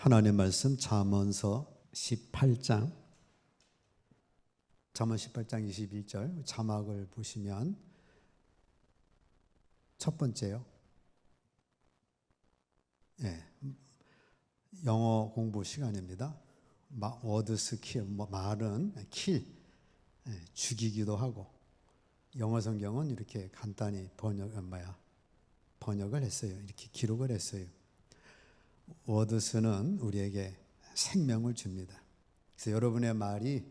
하나님 말씀 잠언서 18장 21절 자막을 보시면 첫 번째요. 영어 공부 시간입니다. 워드스 킬, 말은 킬, 죽이기도 하고, 영어 성경은 이렇게 간단히 번역을 했어요. 이렇게 기록을 했어요. 워드스는 우리에게 생명을 줍니다. 그래서 여러분의 말이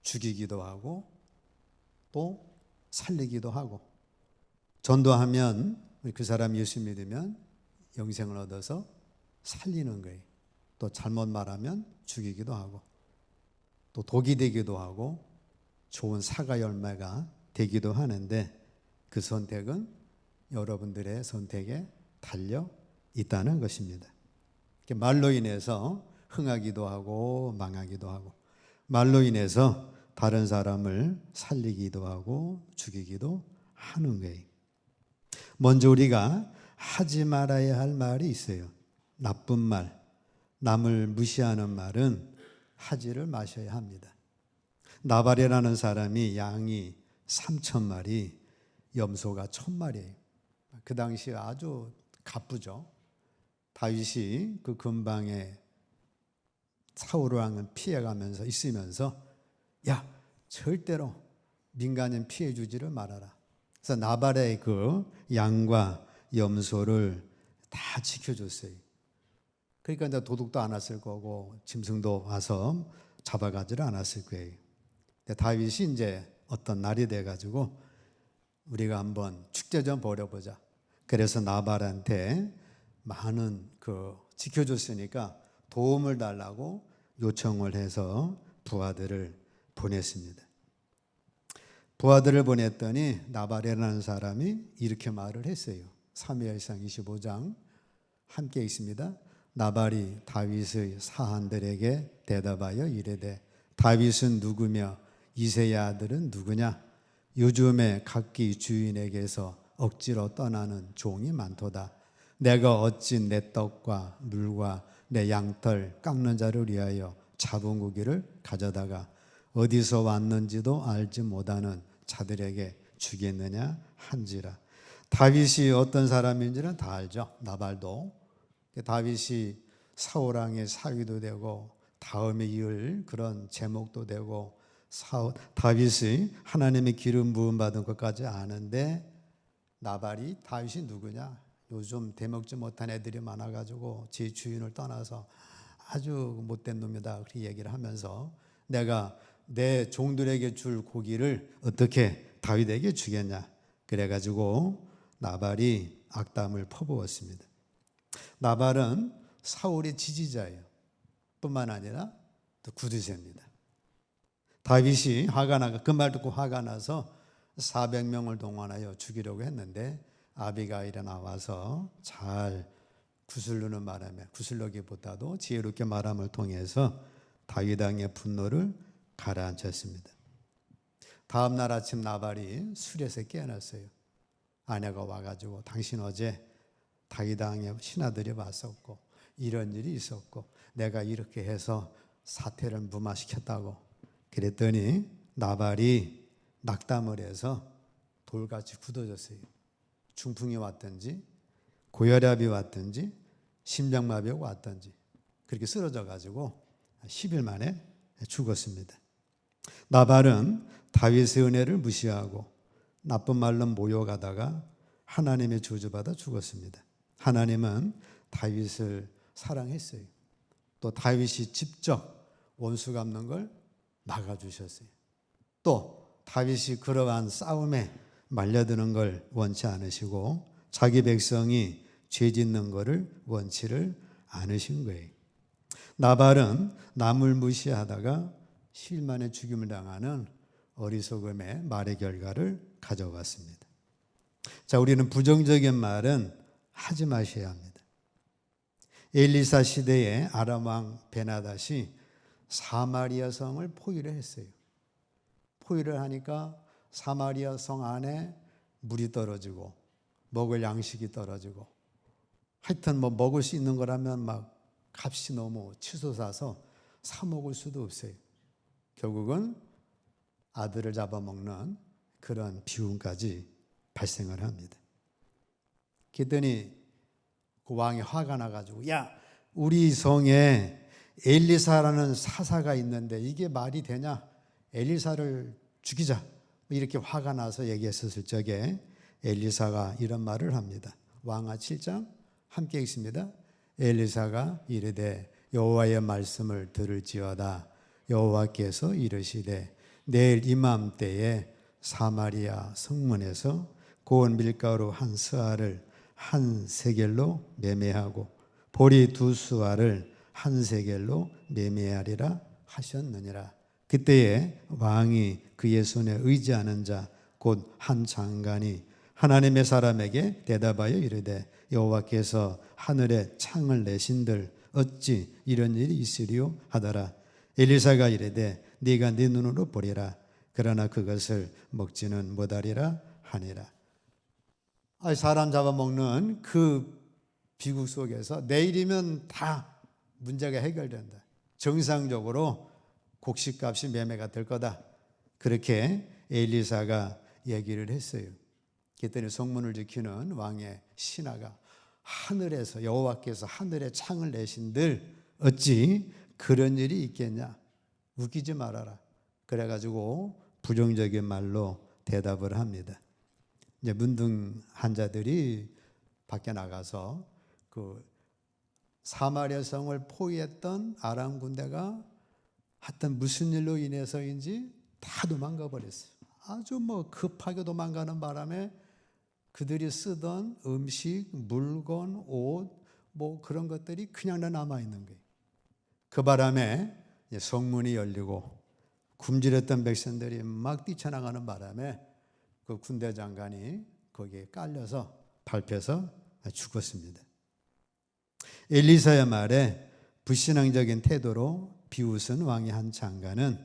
죽이기도 하고 또 살리기도 하고, 전도하면 그 사람이 예수 믿으면 영생을 얻어서 살리는 거예요. 또 잘못 말하면 죽이기도 하고, 또 독이 되기도 하고 좋은 사과 열매가 되기도 하는데, 그 선택은 여러분들의 선택에 달려 있다는 것입니다. 말로 인해서 흥하기도 하고 망하기도 하고, 말로 인해서 다른 사람을 살리기도 하고 죽이기도 하는 거예요. 먼저 우리가 하지 말아야 할 말이 있어요. 나쁜 말, 남을 무시하는 말은 하지를 마셔야 합니다. 나발이라는 사람이 양이 3,000마리, 염소가 1,000마리예요. 그 당시에 아주 가쁘죠. 다윗이 그 근방에 사울 왕은 피해가면서 있으면서, 야, 절대로 민간인 피해 주지를 말아라. 그래서 나발의 그 양과 염소를 다 지켜줬어요. 그러니까 이제 도둑도 안 왔을 거고 짐승도 와서 잡아가지를 않았을 거예요. 다윗이 이제 어떤 날이 돼가지고 우리가 한번 축제 좀 벌여보자. 그래서 나발한테 많은 지켜줬으니까 도움을 달라고 요청을 해서 부하들을 보냈습니다. 부하들을 보냈더니 나발이라는 사람이 이렇게 말을 했어요. 사무엘상 25장 함께 있습니다. 나발이 다윗의 사한들에게 대답하여 이르되, 다윗은 누구며 이새의 아들은 누구냐? 요즘에 각기 주인에게서 억지로 떠나는 종이 많도다. 내가 어찌 내 떡과 물과 내 양털 깎는 자를 위하여 잡은 고기를 가져다가 어디서 왔는지도 알지 못하는 자들에게 주겠느냐 한지라. 다윗이 어떤 사람인지는 다 알죠. 나발도. 다윗이 사울 왕의 사위도 되고 다음에 이을 그런 제목도 되고, 다윗이 하나님의 기름 부음 받은 것까지 아는데, 나발이 다윗이 누구냐? 요즘 대먹지 못한 애들이 많아가지고 제 주인을 떠나서 아주 못된 놈이다, 그렇게 얘기를 하면서 내가 내 종들에게 줄 고기를 어떻게 다윗에게 주겠냐, 그래가지고 나발이 악담을 퍼부었습니다. 나발은 사울의 지지자예요. 뿐만 아니라 또 구두쇠입니다. 다윗이 그 말 듣고 화가 나서 400명을 동원하여 죽이려고 했는데, 아비가일이 나와서 잘 구슬르는 바람에, 구슬르기보다도 지혜롭게 말함을 통해서 다윗 왕의 분노를 가라앉혔습니다. 다음 날 아침 나발이 술에서 깨어났어요. 아내가 와가지고, 당신 어제 다윗 왕의 신하들이 왔었고 이런 일이 있었고 내가 이렇게 해서 사태를 무마시켰다고. 그랬더니 나발이 낙담을 해서 돌같이 굳어졌어요. 중풍이 왔든지 고혈압이 왔든지 심장마비가 왔든지 그렇게 쓰러져 가지고 10일 만에 죽었습니다. 나발은 다윗의 은혜를 무시하고 나쁜 말로 모욕하다가 하나님의 저주받아 죽었습니다. 하나님은 다윗을 사랑했어요. 또 다윗이 직접 원수 갚는 걸 막아주셨어요. 또 다윗이 그러한 싸움에 말려드는 걸 원치 않으시고 자기 백성이 죄 짓는 것을 원치를 않으신 거예요. 나발은 남을 무시하다가 10일 만에 죽임을 당하는 어리석음의 말의 결과를 가져왔습니다. 자, 우리는 부정적인 말은 하지 마셔야 합니다. 엘리사 시대에 아람 왕 베나닷이 사마리아 성을 포위를 했어요. 포위를 하니까 사마리아 성 안에 물이 떨어지고 먹을 양식이 떨어지고, 하여튼 먹을 수 있는 거라면 막 값이 너무 치솟아서 사 먹을 수도 없어요. 결국은 아들을 잡아먹는 그런 비운까지 발생을 합니다. 그랬더니 그 왕이 화가 나가지고, 야, 우리 성에 엘리사라는 사사가 있는데 이게 말이 되냐? 엘리사를 죽이자. 이렇게 화가 나서 얘기했었을 적에 엘리사가 이런 말을 합니다. 왕하 7장 함께 읽습니다. 엘리사가 이르되 여호와의 말씀을 들을지어다. 여호와께서 이르시되 내일 이맘때에 사마리아 성문에서 고운 밀가루 한 스아를 한 세겔로 매매하고 보리 두 스아를 한 세겔로 매매하리라 하셨느니라. 그때에 왕이 그의 손에 의지하는 자 곧 한 장관이 하나님의 사람에게 대답하여 이르되 여호와께서 하늘에 창을 내신들 어찌 이런 일이 있으리요 하더라. 엘리사가 이르되 네가 네 눈으로 보리라. 그러나 그것을 먹지는 못하리라 하니라. 사람 잡아먹는 그 비극 속에서 내일이면 다 문제가 해결된다. 정상적으로 곡식값이 매매가 될 거다. 그렇게 엘리사가 얘기를 했어요. 그랬더니 성문을 지키는 왕의 신하가 하늘에서 여호와께서 하늘에 창을 내신들 어찌 그런 일이 있겠냐. 웃기지 말아라. 그래가지고 부정적인 말로 대답을 합니다. 이제 문둥한 자들이 밖에 나가서 그 사마리아 성을 포위했던 아람 군대가 하여튼 무슨 일로 인해서인지 다 도망가 버렸어요. 아주 급하게 도망가는 바람에 그들이 쓰던 음식, 물건, 옷 그런 것들이 그냥 다 남아 있는 거예요. 그 바람에 성문이 열리고 굶주렸던 백성들이 막 뛰쳐나가는 바람에 그 군대 장관이 거기에 깔려서 밟혀서 죽었습니다. 엘리사의 말에 불신앙적인 태도로 비웃은 왕의 한 장관은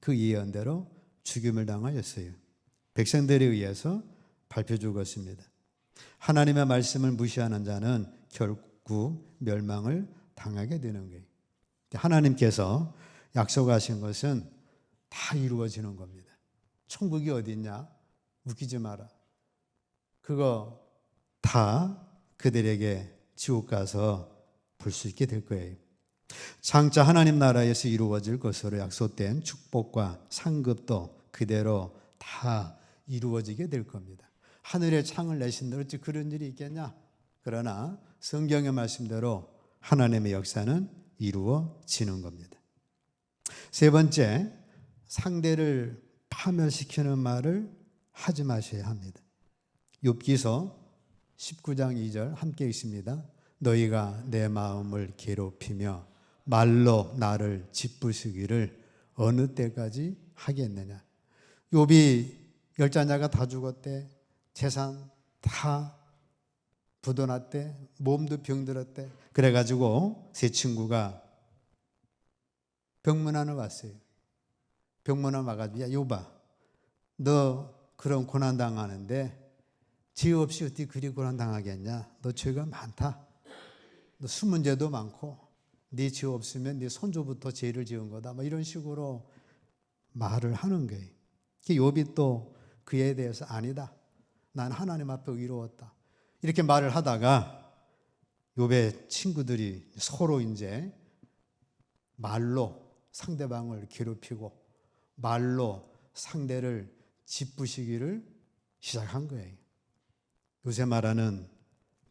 그 예언대로 죽임을 당하였어요. 백성들에 의해서 밟혀 죽었습니다. 하나님의 말씀을 무시하는 자는 결국 멸망을 당하게 되는 거예요. 하나님께서 약속하신 것은 다 이루어지는 겁니다. 천국이 어디 있냐? 웃기지 마라. 그거 다 그들에게 지옥 가서 볼 수 있게 될 거예요. 장차 하나님 나라에서 이루어질 것으로 약속된 축복과 상급도 그대로 다 이루어지게 될 겁니다. 하늘에 창을 내신들 어찌 그런 일이 있겠냐? 그러나 성경의 말씀대로 하나님의 역사는 이루어지는 겁니다. 세 번째, 상대를 파멸시키는 말을 하지 마셔야 합니다. 욥기서 19장 2절 함께 읽습니다. 너희가 내 마음을 괴롭히며 말로 나를 짓부수기를 어느 때까지 하겠느냐. 욥이 10자녀가 다 죽었대. 재산 다 부도났대. 몸도 병들었대. 그래가지고 세 친구가 병문안을 왔어요. 병문안 와가지고 야 욥아 너 그런 고난 당하는데 죄 없이 어떻게 그리 고난 당하겠냐. 너 죄가 많다. 너 숨은 죄도 많고 네 죄 없으면 네 손주부터 죄를 지은 거다. 이런 식으로 말을 하는 거예요. 욥이 또 그에 대해서 아니다. 난 하나님 앞에 의로웠다. 이렇게 말을 하다가 욥의 친구들이 서로 이제 말로 상대방을 괴롭히고 말로 상대를 짓부시기를 시작한 거예요. 요새 말하는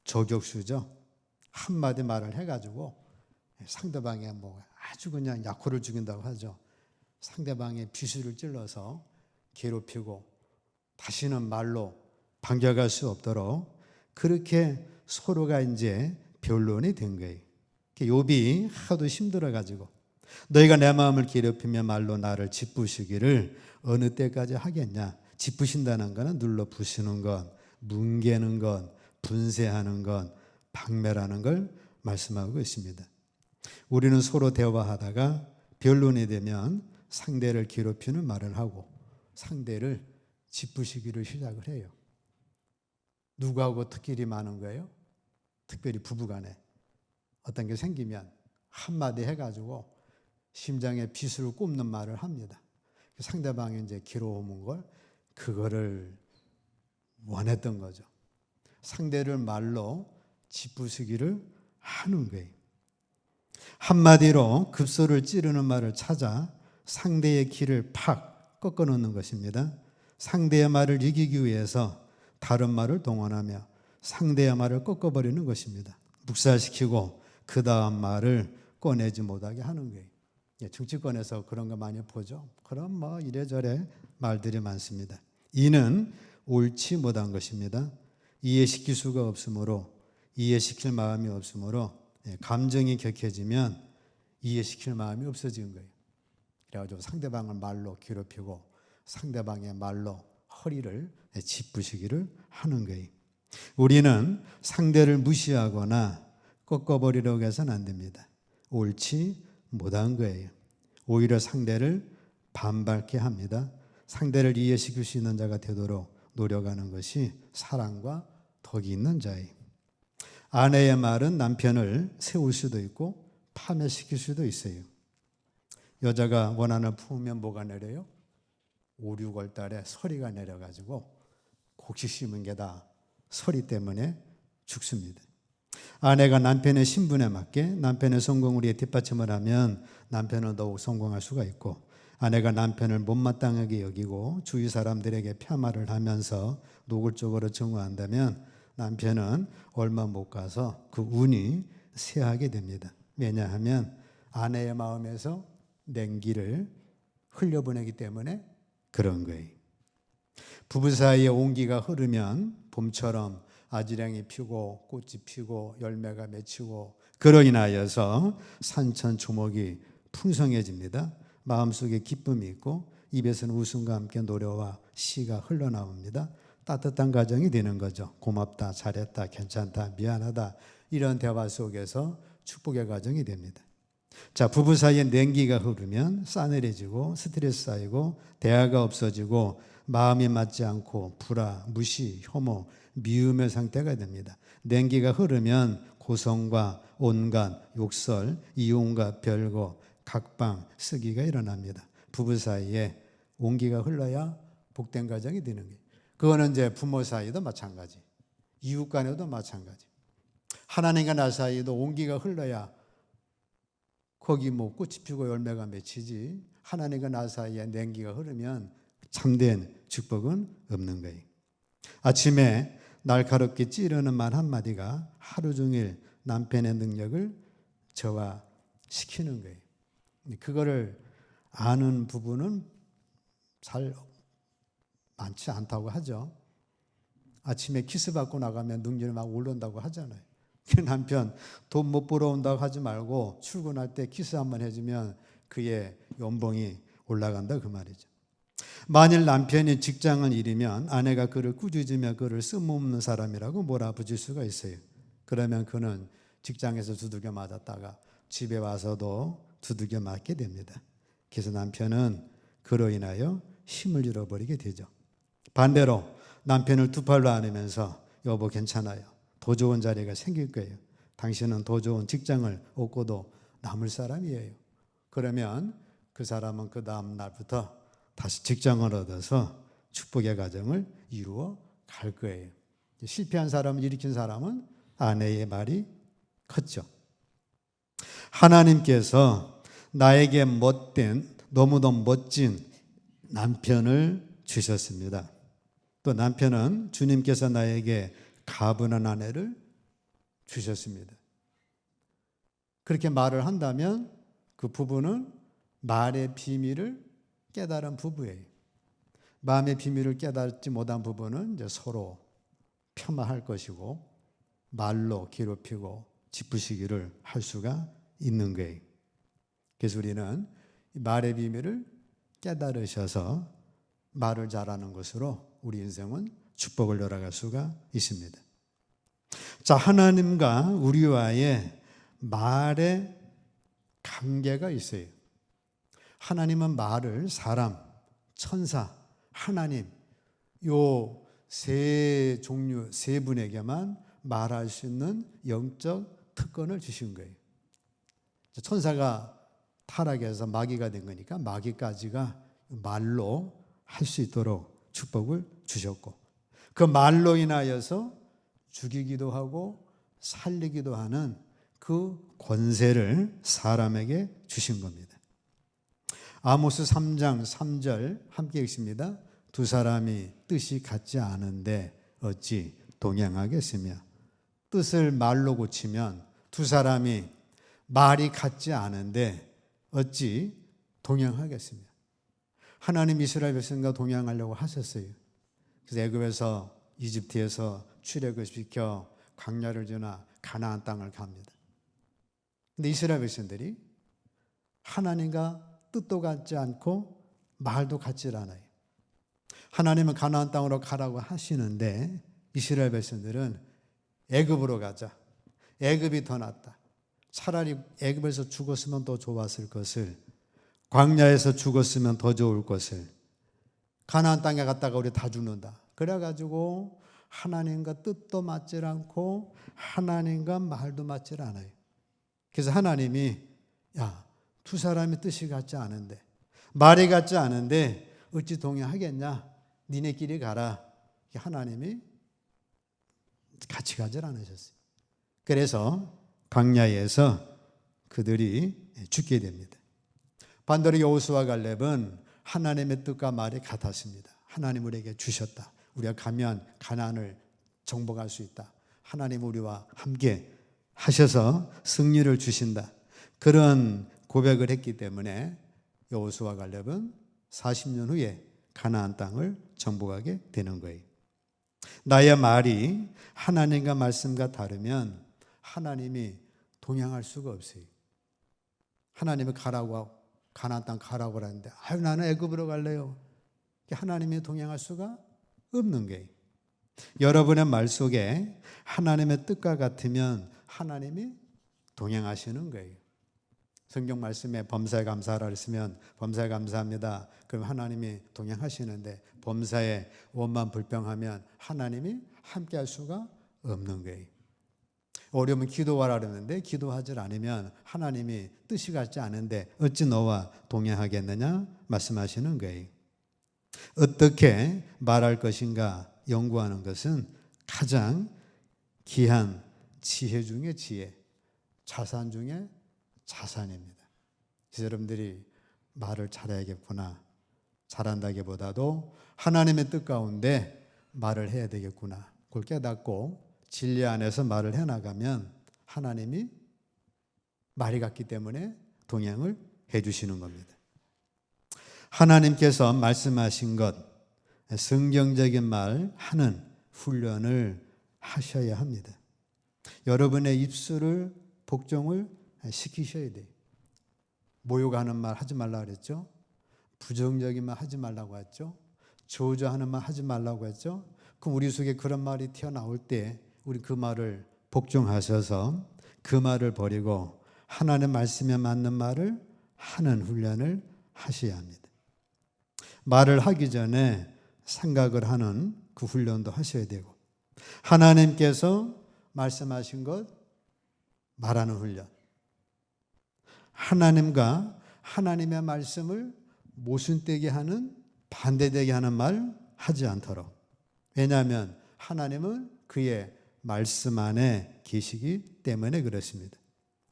저격수죠. 한마디 말을 해가지고 상대방의 아주 그냥 약호를 죽인다고 하죠. 상대방의 비수를 찔러서 괴롭히고 다시는 말로 반격할 수 없도록 그렇게 서로가 이제 변론이 된 거예요. 욥이 하도 힘들어가지고 너희가 내 마음을 괴롭히며 말로 나를 짓부시기를 어느 때까지 하겠냐. 짓부신다는 것은 눌러 부수는 것, 뭉개는 것, 분쇄하는 것, 박멸하는 걸 말씀하고 있습니다. 우리는 서로 대화하다가 변론이 되면 상대를 괴롭히는 말을 하고 상대를 짓부시기를 시작을 해요. 누구하고 특별히 많은 거예요? 특별히 부부간에 어떤 게 생기면 한마디 해가지고 심장에 비수를 꼽는 말을 합니다. 상대방이 이제 괴로운 걸 그거를 원했던 거죠. 상대를 말로 짓부수기를 하는 거예요. 한마디로 급소를 찌르는 말을 찾아 상대의 길을 팍 꺾어놓는 것입니다. 상대의 말을 이기기 위해서 다른 말을 동원하며 상대의 말을 꺾어버리는 것입니다. 묵살시키고 그 다음 말을 꺼내지 못하게 하는 거예요. 정치권에서 그런 거 많이 보죠. 그럼 뭐 이래저래 말들이 많습니다. 이는 옳지 못한 것입니다. 이해시킬 수가 없으므로, 이해시킬 마음이 없으므로, 감정이 격해지면 이해시킬 마음이 없어지는 거예요. 그래가지고 상대방을 말로 괴롭히고 상대방의 말로 허리를 짚부시기를 하는 거예요. 우리는 상대를 무시하거나 꺾어버리려고 해서는 안 됩니다. 옳지 못한 거예요. 오히려 상대를 반발케 합니다. 상대를 이해시킬 수 있는 자가 되도록 노력하는 것이 사랑과 덕이 있는 자예요. 아내의 말은 남편을 세울 수도 있고 파멸시킬 수도 있어요. 여자가 원한을 품으면 뭐가 내려요? 5, 6월 달에 서리가 내려가지고 곡식 심은 게 다 서리 때문에 죽습니다. 아내가 남편의 신분에 맞게 남편의 성공을 위해 뒷받침을 하면 남편은 더욱 성공할 수가 있고, 아내가 남편을 못마땅하게 여기고 주위 사람들에게 폄하를 하면서 노골적으로 증오한다면 남편은 얼마 못 가서 그 운이 쇠하게 됩니다. 왜냐하면 아내의 마음에서 냉기를 흘려보내기 때문에 그런 거예요. 부부 사이에 온기가 흐르면 봄처럼 아지랑이 피고 꽃이 피고 열매가 맺히고, 그로 인하여서 산천초목이 풍성해집니다. 마음속에 기쁨이 있고 입에서는 웃음과 함께 노래와 시가 흘러나옵니다. 따뜻한 가정이 되는 거죠. 고맙다, 잘했다, 괜찮다, 미안하다, 이런 대화 속에서 축복의 가정이 됩니다. 자, 부부 사이에 냉기가 흐르면 싸늘해지고 스트레스 쌓이고 대화가 없어지고 마음이 맞지 않고 불화, 무시, 혐오, 미움의 상태가 됩니다. 냉기가 흐르면 고성과 온갖 욕설, 이혼과 별거, 각방, 쓰기가 일어납니다. 부부 사이에 온기가 흘러야 복된 가정이 되는 거예요. 그거는 이제 부모 사이도 마찬가지, 이웃 간에도 마찬가지. 하나님과 나 사이도 온기가 흘러야 거기 뭐 꽃이 피고 열매가 맺히지, 하나님과 나 사이에 냉기가 흐르면 참된 축복은 없는 거예요. 아침에 날카롭게 찌르는 말 한마디가 하루 종일 남편의 능력을 저하시키는 거예요. 그거를 아는 부부는 잘 많지 않다고 하죠. 아침에 키스 받고 나가면 능력이 막 오른다고 하잖아요. 남편 돈 못 벌어온다고 하지 말고 출근할 때 키스 한번 해주면 그의 연봉이 올라간다, 그 말이죠. 만일 남편이 직장을 잃으면 아내가 그를 꾸짖으며 그를 쓸모없는 사람이라고 몰아붙일 수가 있어요. 그러면 그는 직장에서 두들겨 맞았다가 집에 와서도 두들겨 맞게 됩니다. 그래서 남편은 그로 인하여 힘을 잃어버리게 되죠. 반대로 남편을 두 팔로 안으면서 여보 괜찮아요, 더 좋은 자리가 생길 거예요, 당신은 더 좋은 직장을 얻고도 남을 사람이에요. 그러면 그 사람은 그 다음 날부터 다시 직장을 얻어서 축복의 가정을 이루어 갈 거예요. 실패한 사람을 일으킨 사람은 아내의 말이 컸죠. 하나님께서 나에게 못된, 너무도 멋진 남편을 주셨습니다. 또 남편은 주님께서 나에게 가분한 아내를 주셨습니다. 그렇게 말을 한다면 그 부부는 말의 비밀을 깨달은 부부예요. 마음의 비밀을 깨닫지 못한 부부는 이제 서로 폄하할 것이고 말로 괴롭히고 짚부시기를 할 수가 있는 거예요. 그래서 우리는 말의 비밀을 깨달으셔서 말을 잘하는 것으로 우리 인생은 축복을 열어갈 수가 있습니다. 자, 하나님과 우리와의 말의 관계가 있어요. 하나님은 말을 사람, 천사, 하나님, 요 세 종류, 세 분에게만 말할 수 있는 영적 특권을 주신 거예요. 천사가 타락해서 마귀가 된 거니까 마귀까지가 말로 할 수 있도록 축복을 주셨고, 그 말로 인하여서 죽이기도 하고 살리기도 하는 그 권세를 사람에게 주신 겁니다. 아모스 3장 3절 함께 읽습니다. 두 사람이 뜻이 같지 않은데 어찌 동행하겠으며. 뜻을 말로 고치면 두 사람이 말이 같지 않은데 어찌 동행하겠으며. 하나님 이스라엘 백성과 동행하려고 하셨어요. 그래서 애굽에서 이집트에서 출애굽 시켜 광야를 지나 가나안 땅을 갑니다. 근데 이스라엘 백성들이 하나님과 뜻도 같지 않고 말도 같지 않아요. 하나님은 가나안 땅으로 가라고 하시는데 이스라엘 백성들은 애굽으로 가자. 애굽이 더 낫다. 차라리 애굽에서 죽었으면 더 좋았을 것을, 광야에서 죽었으면 더 좋을 것을, 가나안 땅에 갔다가 우리 다 죽는다. 그래가지고 하나님과 뜻도 맞질 않고 하나님과 말도 맞질 않아요. 그래서 하나님이 두 사람이 뜻이 같지 않은데, 말이 같지 않은데 어찌 동행하겠냐? 니네끼리 가라. 하나님이 같이 가질 않으셨어요. 그래서 광야에서 그들이 죽게 됩니다. 반대로 여호수아 갈렙은 하나님의 뜻과 말이 같았습니다. 하나님 우리에게 주셨다. 우리가 가면 가나안을 정복할 수 있다. 하나님 우리와 함께 하셔서 승리를 주신다. 그런 고백을 했기 때문에 여호수아 갈렙은 40년 후에 가나안 땅을 정복하게 되는 거예요. 나의 말이 하나님과 말씀과 다르면 하나님이 동행할 수가 없어요. 하나님이 가라고, 가나안 땅 가라고 하는데 나는 애굽으로 갈래요. 하나님이 동행할 수가 없는 거예요. 여러분의 말 속에 하나님의 뜻과 같으면 하나님이 동행하시는 거예요. 성경 말씀에 범사에 감사하라 했으면 범사에 감사합니다. 그럼 하나님이 동행하시는데 범사에 원만 불평하면 하나님이 함께 할 수가 없는 거예요. 어려우면 기도하라 그러는데 기도하지 않으면 하나님이 뜻이 같지 않은데 어찌 너와 동행하겠느냐 말씀하시는 거예요. 어떻게 말할 것인가 연구하는 것은 가장 귀한 지혜 중에 지혜, 자산 중에 자산입니다. 그래서 여러분들이 말을 잘해야겠구나, 잘한다기보다도 하나님의 뜻 가운데 말을 해야 되겠구나, 그걸 깨닫고 진리 안에서 말을 해나가면 하나님이 말이 같기 때문에 동행을 해주시는 겁니다. 하나님께서 말씀하신 것, 성경적인 말 하는 훈련을 하셔야 합니다. 여러분의 입술을 복종을 시키셔야 돼요. 모욕하는 말 하지 말라고 그랬죠. 부정적인 말 하지 말라고 했죠. 저주하는 말 하지 말라고 했죠. 그럼 우리 속에 그런 말이 튀어나올 때 우리 그 말을 복종하셔서 그 말을 버리고 하나님의 말씀에 맞는 말을 하는 훈련을 하셔야 합니다. 말을 하기 전에 생각을 하는 그 훈련도 하셔야 되고, 하나님께서 말씀하신 것 말하는 훈련, 하나님과 하나님의 말씀을 모순되게 하는, 반대되게 하는 말 하지 않도록. 왜냐하면 하나님은 그의 말씀 안에 계시기 때문에 그렇습니다.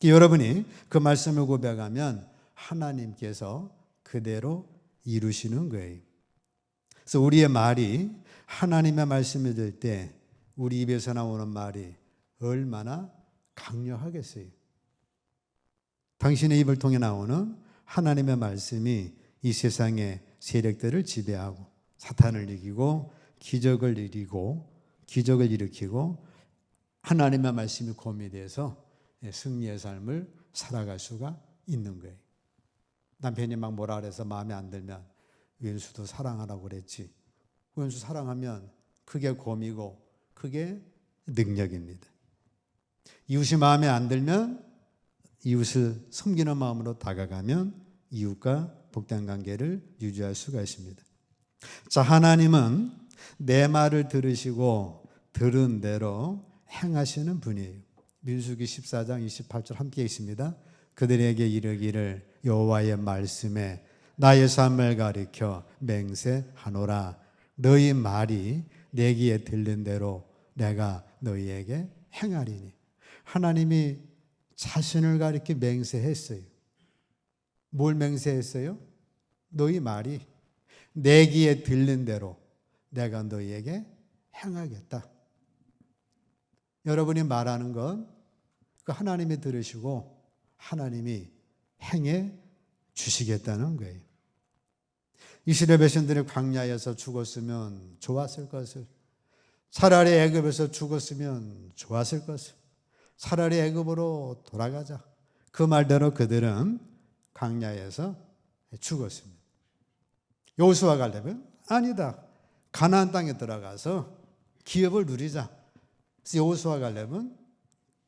여러분이 그 말씀을 고백하면 하나님께서 그대로 이루시는 거예요. 그래서 우리의 말이 하나님의 말씀이 될 때 우리 입에서 나오는 말이 얼마나 강력하겠어요. 당신의 입을 통해 나오는 하나님의 말씀이 이 세상의 세력들을 지배하고 사탄을 이기고 기적을 일으키고 하나님의 말씀이 고미돼서 승리의 삶을 살아갈 수가 있는 거예요. 남편이 막 뭐라 그래서 마음에 안 들면 왼수도 사랑하라고 그랬지. 왼수 사랑하면 그게 고미고 그게 능력입니다. 이웃이 마음에 안 들면 이웃을 섬기는 마음으로 다가가면 이웃과 복된 관계를 유지할 수가 있습니다. 자, 하나님은 내 말을 들으시고 들은 대로 행하시는 분이에요. 민수기 14장 28절 함께 있습니다. 그들에게 이르기를 여호와의 말씀에 나의 삶을 가리켜 맹세하노라. 너희 말이 내 귀에 들린 대로 내가 너희에게 행하리니. 하나님이 자신을 가리켜 맹세했어요. 뭘 맹세했어요? 너희 말이 내 귀에 들린 대로 내가 너희에게 행하겠다. 여러분이 말하는 건 그 하나님이 들으시고 하나님이 행해 주시겠다는 거예요. 이스라엘 백성들이 광야에서 죽었으면 좋았을 것을, 차라리 애굽에서 죽었으면 좋았을 것을, 차라리 애굽으로 돌아가자. 그 말대로 그들은 광야에서 죽었습니다. 여호수아 갈렙은 아니다. 가나안 땅에 들어가서 기업을 누리자. 그래서 여호수아 갈렙은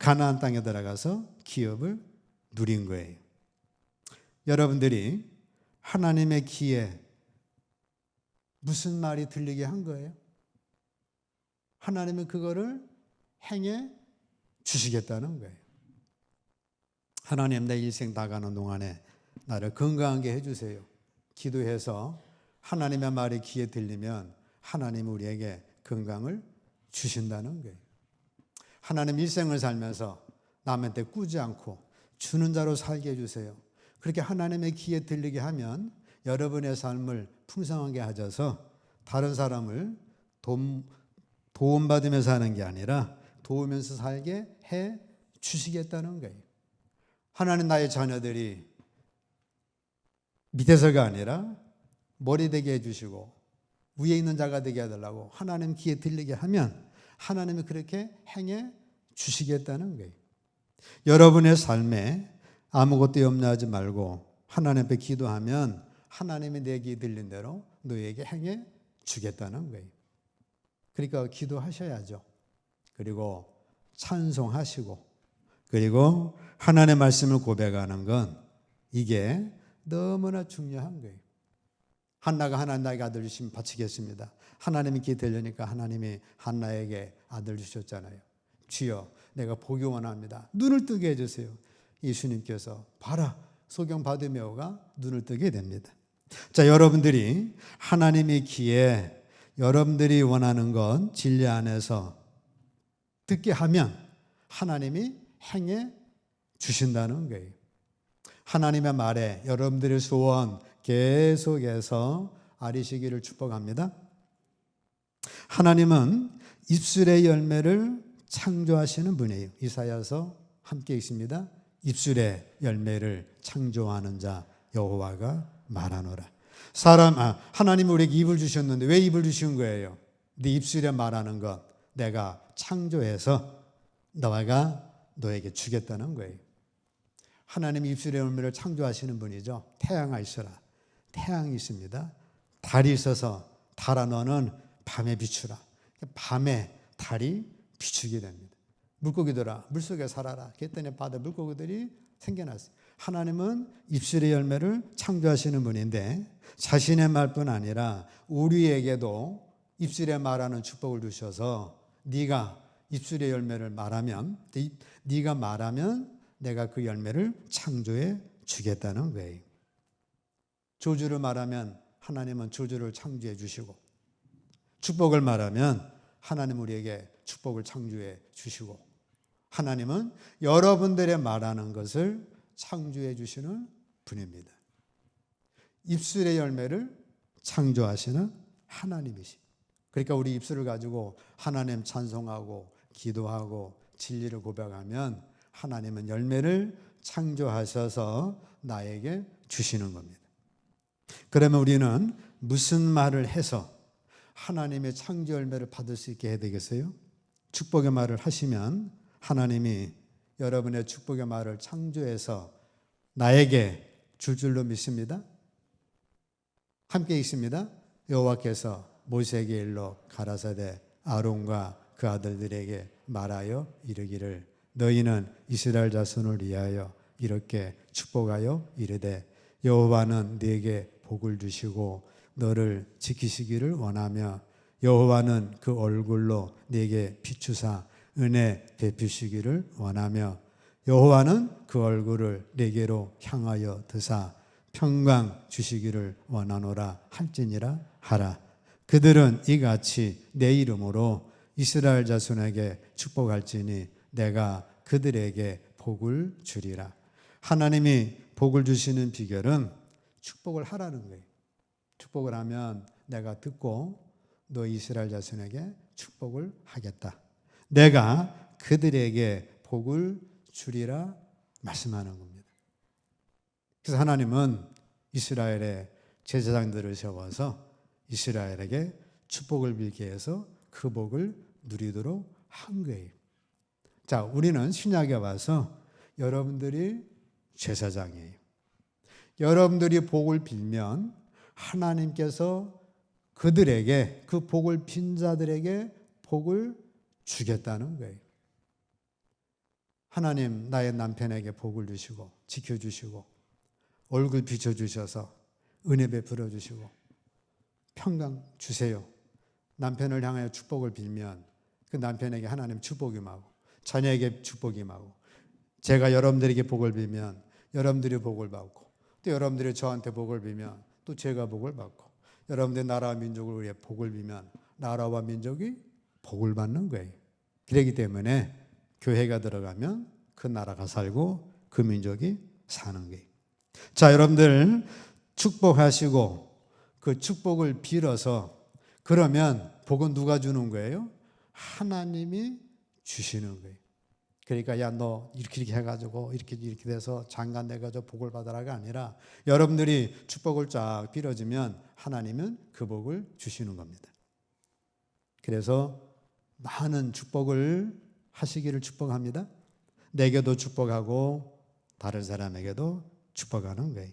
가나안 땅에 들어가서 기업을 누린 거예요. 여러분들이 하나님의 귀에 무슨 말이 들리게 한 거예요? 하나님은 그거를 행해 주시겠다는 거예요. 하나님, 내 일생 나가는 동안에 나를 건강하게 해주세요. 기도해서 하나님의 말이 귀에 들리면 하나님 우리에게 건강을 주신다는 거예요. 하나님 일생을 살면서 남한테 꾸지 않고 주는 자로 살게 해주세요. 그렇게 하나님의 귀에 들리게 하면 여러분의 삶을 풍성하게 하셔서 다른 사람을 도움받으면서 사는 게 아니라 도우면서 살게 해 주시겠다는 거예요. 하나님 나의 자녀들이 밑에서가 아니라 머리 되게 해주시고 위에 있는 자가 되게 해달라고 하나님 귀에 들리게 하면 하나님이 그렇게 행해 주시겠다는 거예요. 여러분의 삶에 아무것도 염려하지 말고 하나님 앞에 기도하면 하나님이 내 귀에 들린 대로 너에게 행해 주겠다는 거예요. 그러니까 기도하셔야죠. 그리고 찬송하시고 그리고 하나님의 말씀을 고백하는 건 이게 너무나 중요한 거예요. 한나가 하나님 나에게 아들 주시면 바치겠습니다. 하나님이 귀에 들리니까 하나님이 한나에게 아들 주셨잖아요. 주여 내가 보기 원합니다. 눈을 뜨게 해주세요. 예수님께서 봐라 소경 바디메오가 눈을 뜨게 됩니다. 자, 여러분들이 하나님의 귀에 여러분들이 원하는 건 진리 안에서 듣게 하면 하나님이 행해 주신다는 거예요. 하나님의 말에 여러분들의 소원 계속해서 아리시기를 축복합니다. 하나님은 입술의 열매를 창조하시는 분이에요. 이사야서 함께 있습니다. 입술의 열매를 창조하는 자 여호와가 말하노라. 하나님이 우리에게 입을 주셨는데 왜 입을 주신 거예요? 네 입술에 말하는 것 내가 창조해서 너가 너에게 주겠다는 거예요. 하나님이 입술의 열매를 창조하시는 분이죠. 태양아 있어라. 태양이 있습니다. 달이 있어서 달아 너는 밤에 비추라. 밤에 달이 비추게 됩니다. 물고기들아 물속에 살아라. 그랬더니 바다 물고기들이 생겨났어요. 하나님은 입술의 열매를 창조하시는 분인데 자신의 말뿐 아니라 우리에게도 입술에 말하는 축복을 주셔서 네가 입술의 열매를 말하면 네가 말하면 내가 그 열매를 창조해 주겠다는 거예요. 저주를 말하면 하나님은 저주를 창조해 주시고 축복을 말하면 하나님 우리에게 축복을 창조해 주시고 하나님은 여러분들의 말하는 것을 창조해 주시는 분입니다. 입술의 열매를 창조하시는 하나님이십니다. 그러니까 우리 입술을 가지고 하나님 찬송하고 기도하고 진리를 고백하면 하나님은 열매를 창조하셔서 나에게 주시는 겁니다. 그러면 우리는 무슨 말을 해서 하나님의 창조 열매를 받을 수 있게 해야 되겠어요? 축복의 말을 하시면 하나님이 여러분의 축복의 말을 창조해서 나에게 줄 줄로 믿습니다. 함께 있습니다. 여호와께서 모세에게 일러 가라사대 아론과 그 아들들에게 말하여 이르기를 너희는 이스라엘 자손을 위하여 이렇게 축복하여 이르되 여호와는 네게 복을 주시고 너를 지키시기를 원하며 여호와는 그 얼굴로 네게 비추사 은혜 베푸시기를 원하며 여호와는 그 얼굴을 내게로 향하여 드사 평강 주시기를 원하노라 할지니라 하라. 그들은 이같이 내 이름으로 이스라엘 자손에게 축복할지니 내가 그들에게 복을 주리라. 하나님이 복을 주시는 비결은 축복을 하라는 거예요. 축복을 하면 내가 듣고 너 이스라엘 자손에게 축복을 하겠다. 내가 그들에게 복을 주리라 말씀하는 겁니다. 그래서 하나님은 이스라엘의 제사장들을 세워서 이스라엘에게 축복을 빌게 해서 그 복을 누리도록 한 거예요. 자, 우리는 신약에 와서 여러분들이 제사장이에요. 여러분들이 복을 빌면 하나님께서 그들에게, 그 복을 빈 자들에게 복을 주겠다는 거예요. 하나님, 나의 남편에게 복을 주시고 지켜주시고 얼굴 비춰주셔서 은혜 베풀어 주시고 평강 주세요. 남편을 향하여 축복을 빌면 그 남편에게 하나님 축복이 임하고 자녀에게 축복이 임하고, 제가 여러분들에게 복을 빌면 여러분들이 복을 받고, 또 여러분들이 저한테 복을 빌면 또 제가 복을 받고, 여러분들의 나라와 민족을 위해 복을 빌면 나라와 민족이 복을 받는 거예요. 그렇기 때문에 교회가 들어가면 그 나라가 살고 그 민족이 사는 거예요. 자, 여러분들 축복하시고 그 축복을 빌어서, 그러면 복은 누가 주는 거예요? 하나님이 주시는 거예요. 그러니까 야, 너 이렇게 해가지고 이렇게 돼서 장관 돼가지고 복을 받아라가 아니라 여러분들이 축복을 쫙 빌어주면 하나님은 그 복을 주시는 겁니다. 그래서 많은 축복을 하시기를 축복합니다. 내게도 축복하고 다른 사람에게도 축복하는 거예요.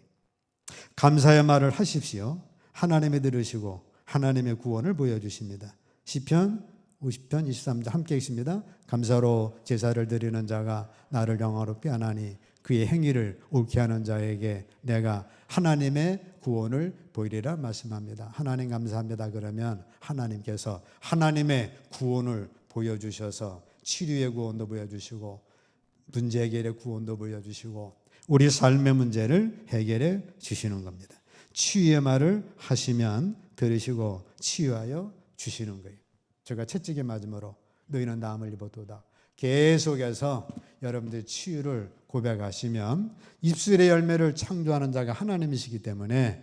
감사의 말을 하십시오. 하나님이 들으시고 하나님의 구원을 보여주십니다. 시편 50편 23절 함께 읽습니다. 감사로 제사를 드리는 자가 나를 영화롭게 하나니 그의 행위를 옳게 하는 자에게 내가 하나님의 구원을 보이리라 말씀합니다. 하나님 감사합니다. 그러면 하나님께서 하나님의 구원을 보여주셔서 치료의 구원도 보여주시고 문제 해결의 구원도 보여주시고 우리 삶의 문제를 해결해 주시는 겁니다. 치유의 말을 하시면 들으시고 치유하여 주시는 거예요. 제가 채찍에 맞음으로 너희는 나음을 입어도다. 계속해서 여러분들 치유를 고백하시면 입술의 열매를 창조하는 자가 하나님이시기 때문에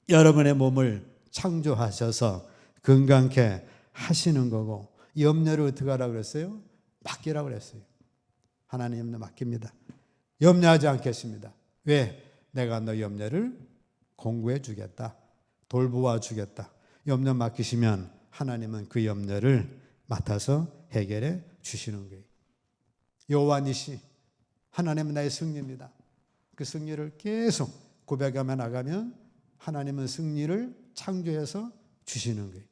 여러분의 몸을 창조하셔서 건강케 하시는 거고, 염려를 어떻게 하라고 그랬어요? 맡기라고 그랬어요. 하나님 염려 맡깁니다. 염려하지 않겠습니다. 왜? 내가 너 염려를 공고해 주겠다. 돌보아 주겠다. 염려 맡기시면 하나님은 그 염려를 맡아서 해결해 주시는 거예요. 여호와 니시, 하나님은 나의 승리입니다. 그 승리를 계속 고백하며 나가면 하나님은 승리를 창조해서 주시는 거예요.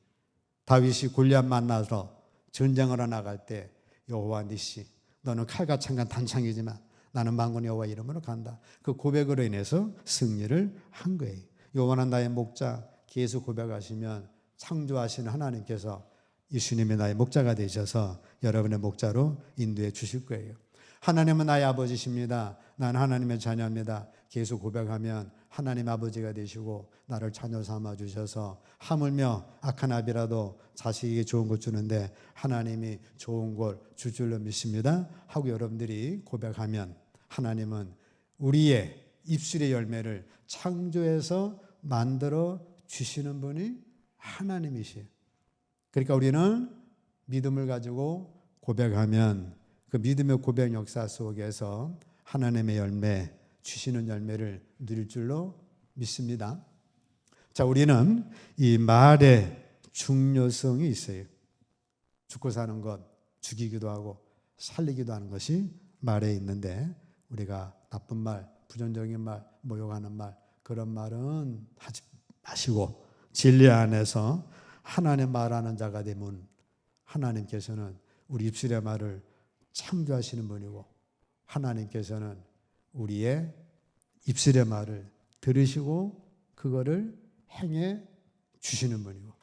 다윗이 골리앗 만나서 전쟁하러 나갈 때 여호와 니시, 너는 칼과 창과 단창이지만 나는 만군 여호와 이름으로 간다. 그 고백으로 인해서 승리를 한 거예요. 여호와는 나의 목자, 계속 고백하시면 창조하시는 하나님께서 예수님이 나의 목자가 되셔서 여러분의 목자로 인도해 주실 거예요. 하나님은 나의 아버지십니다. 나는 하나님의 자녀입니다. 계속 고백하면 하나님 아버지가 되시고 나를 자녀 삼아 주셔서 하물며 악한 아비라도 자식에게 좋은 것 주는데 하나님이 좋은 걸 줄 줄로 믿습니다 하고 여러분들이 고백하면 하나님은 우리의 입술의 열매를 창조해서 만들어 주시는 분이 하나님이시에요. 그러니까 우리는 믿음을 가지고 고백하면 그 믿음의 고백 역사 속에서 하나님의 열매, 주시는 열매를 누릴 줄로 믿습니다. 자, 우리는 이 말의 중요성이 있어요. 죽고 사는 것, 죽이기도 하고 살리기도 하는 것이 말에 있는데 우리가 나쁜 말, 부정적인 말, 모욕하는 말, 그런 말은 하지 마시고 진리 안에서 하나님 말하는 자가 되면 하나님께서는 우리 입술의 말을 창조하시는 분이고 하나님께서는 우리의 입술의 말을 들으시고 그거를 행해 주시는 분이고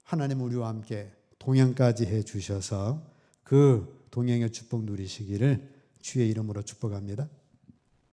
하나님 우리와 함께 동행까지 해 주셔서 그 동행의 축복 누리시기를 주의 이름으로 축복합니다.